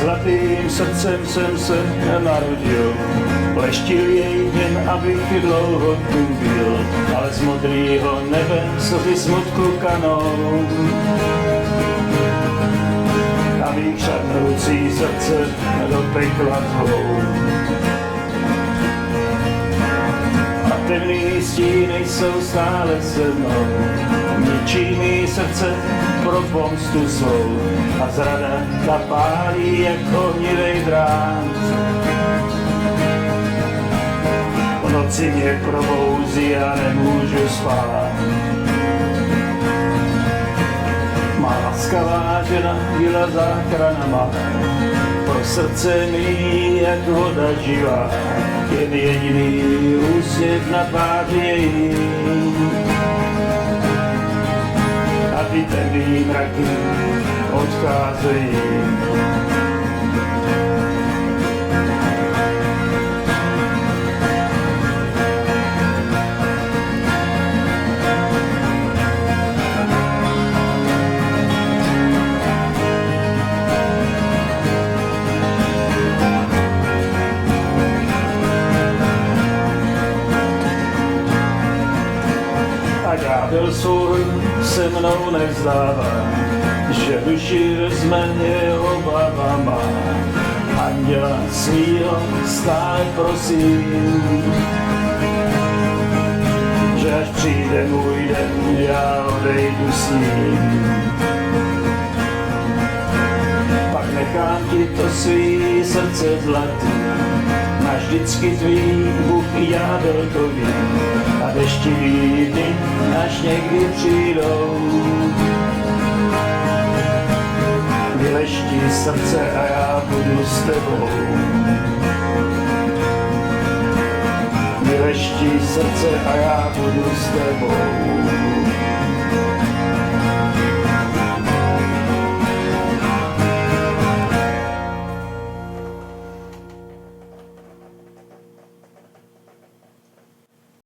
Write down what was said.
zlatým srdcem jsem se narodil. Leštil jej jen, abych dlouho tu byl, ale z modrýho nebe slzy smutku kanou. A mých šarnoucí srdce do pekla zvou. A temný stíny jsou stále se mnou, ničí mý srdce pro pomstu svou. A zrada ta pálí jak ohnivej drát. V noci mě probouzí a nemůžu spát. Má laskavá žena byla záchrana má, pro srdce mi jak voda živá, jen jediný úsměv na tváři její. A ty temný mraky odcházejí. A ďábel svůj se mnou nevzdává, že duši vezme jeho baba má. Anděla svýho stále prosím, že až přijde můj den, já odejdu s ním. Pak nechám ti to svý srdce zlatý, navždycky tvý Bůh i ďábel to ví. A deštivý dny až někdy přijdou, vyleští srdce a já budu s tebou. Vyleští srdce a já budu s tebou.